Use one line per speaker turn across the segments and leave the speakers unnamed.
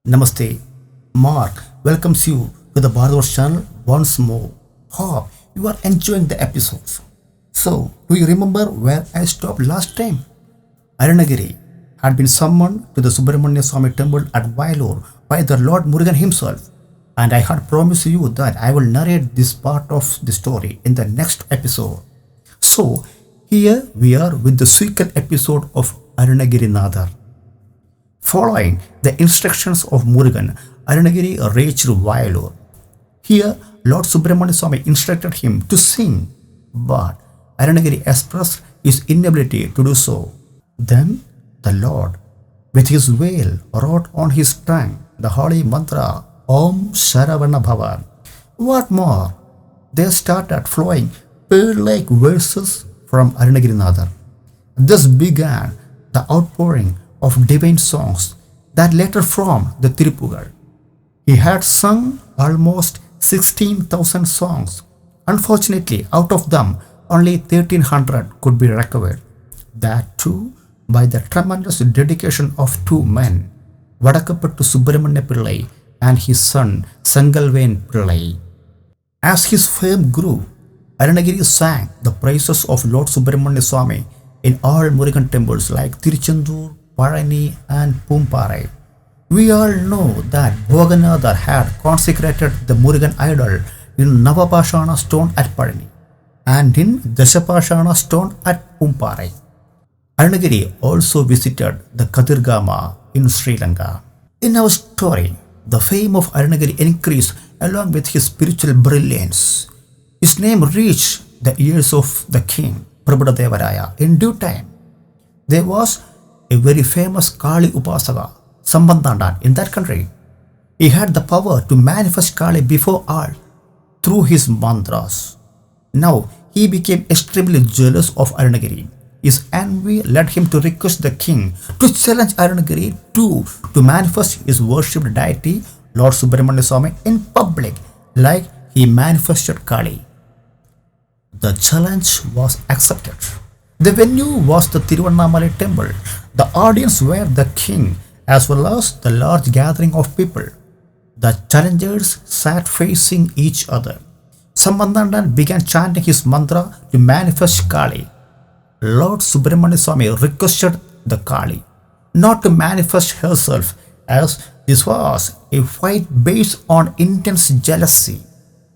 Namaste. Mark welcomes you to the Bhagavad channel once more. Hope you are enjoying the episodes. So, do you remember where I stopped last time? Arunagiri had been summoned to the Subramanya Swami temple at Vylor by the Lord Murugan himself, and I had promised you that I will narrate this part of the story in the next episode. So, here we are with the sequel episode of Arunagirinathar. Following the instructions of Murugan, Arunagiri reached Vylor. Here, Lord Subramanya Swami instructed him to sing, but Arunagiri expressed his inability to do so. Then the Lord, with his veil, wrote on his tongue the holy mantra Om Saravana Bhava. What more? There started flowing pearl-like verses from Arunagirinathar. Thus began the outpouring of divine songs that later formed the Tirupugal. He had sung almost 16,000 songs. Unfortunately, out of them, only 1,300 could be recovered. That too by the tremendous dedication of two men, Vadakapattu Subramanya Pillai and his son Sangalven Pillai. As his fame grew, Arunagiri sang the praises of Lord Subramanya Swami in all Murugan temples like Tiruchendur, Parani and Pumparai. We all know that Bhoganatha had consecrated the Murugan idol in Navapashana stone at Parani and in Dashapashana stone at Pumparai. Arunagiri also visited the Kadirgama in Sri Lanka. In our story, the fame of Arunagiri increased along with his spiritual brilliance. His name reached the ears of the king, Prabhudevaraya. In due time, there was a very famous Kali Upasaka, Sambandhandan, in that country. He had the power to manifest Kali before all through his mantras. Now, he became extremely jealous of Arunagiri. His envy led him to request the king to challenge Arunagiri to manifest his worshipped deity, Lord Subramanya Swami, in public, like he manifested Kali. The challenge was accepted. The venue was the Tiruvannamalai temple. The audience were the king as well as the large gathering of people. The challengers sat facing each other. Sambandhandan began chanting his mantra to manifest Kali. Lord Subramanya Swami requested the Kali not to manifest herself, as this was a fight based on intense jealousy.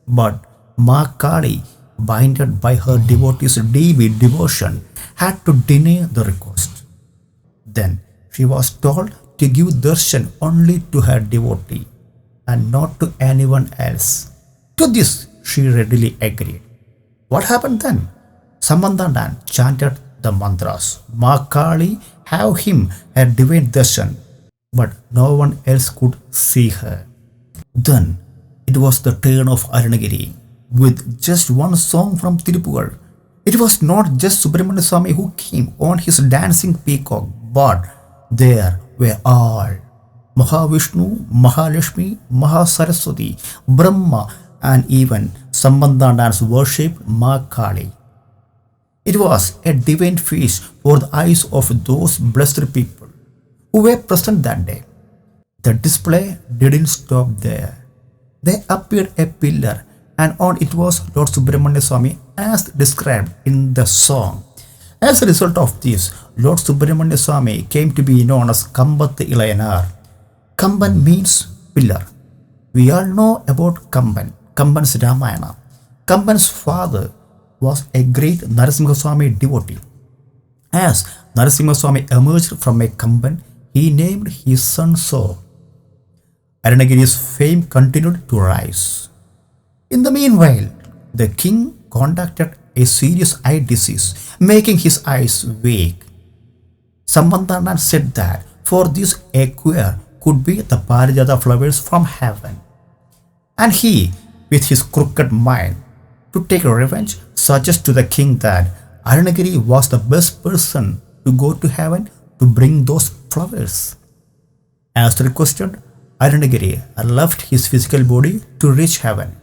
But Ma Kali, blinded by her devotees' deep devotion, had to deny the request. Then she was told to give darshan only to her devotee and not to anyone else. To this she readily agreed. What happened then? Sambandhandan chanted the mantras. Ma Kali have him her divine darshan, but no one else could see her. Then it was the turn of Arunagiri with just one song from Tirupugal. It was not just Subramanya Swami who came on his dancing peacock, but there were all Mahavishnu, Mahalakshmi, Mahasaraswati, Brahma, and even Sambandhandan's worshipped Ma Kali. It was a divine feast for the eyes of those blessed people who were present that day. The display didn't stop there. There appeared a pillar, and on it was Lord Subramanya Swami as described in the song. As a result of this, Lord Subramanya Swami came to be known as Kambat Ilayanar. Kamban means pillar. We all know about Kamban's Ramayana. Kamban's father was a great Narasimha Swami devotee. As Narasimha Swami emerged from a Kamban, he named his son so. Arunagiri's fame continued to rise. In the meanwhile, the king contracted a serious eye disease, making his eyes weak. Sambandhandan said that for this a cure could be the Parijata flowers from heaven. And he, with his crooked mind, to take revenge, suggested to the king that Arunagiri was the best person to go to heaven to bring those flowers. As requested, Arunagiri left his physical body to reach heaven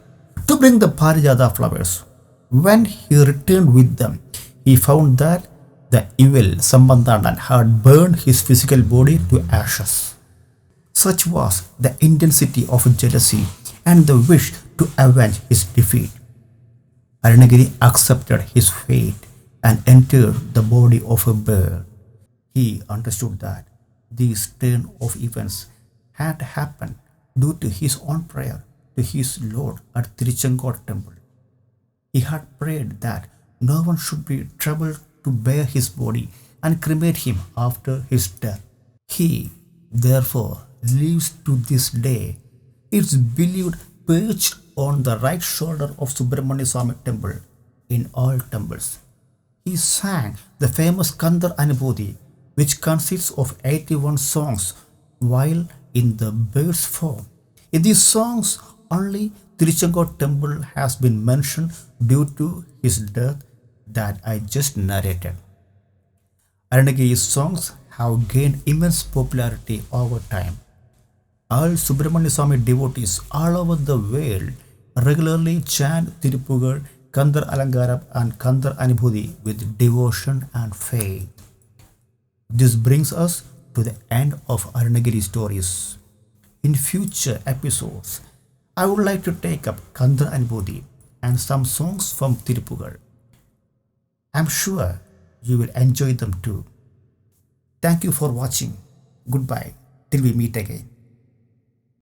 to bring the Parijata flowers. When he returned with them, he found that the evil Sambandhandan had burned his physical body to ashes. Such was the intensity of jealousy and the wish to avenge his defeat. Arunagiri accepted his fate and entered the body of a bear. He understood that this turn of events had happened due to his own prayer to his Lord at Tiruchengood temple. He had prayed that no one should be troubled to bear his body and cremate him after his death. He, therefore, lives to this day. It's believed perched on the right shoulder of Subramanya Swami temple in all temples. He sang the famous Kandar Anubhuti, which consists of 81 songs while in the bird's form. In these songs, only Tiruchengood temple has been mentioned due to his death that I just narrated. Arunagiri's songs have gained immense popularity over time. All Subramanya Swami devotees all over the world regularly chant Tirupugal, Kandar Alangaram and Kandar Anubhuti with devotion and faith. This brings us to the end of Arunagiri stories. In future episodes, I would like to take up Kandar Anubhuti and some songs from Tirupugal. I'm sure you will enjoy them too. Thank you for watching. Goodbye till we meet again.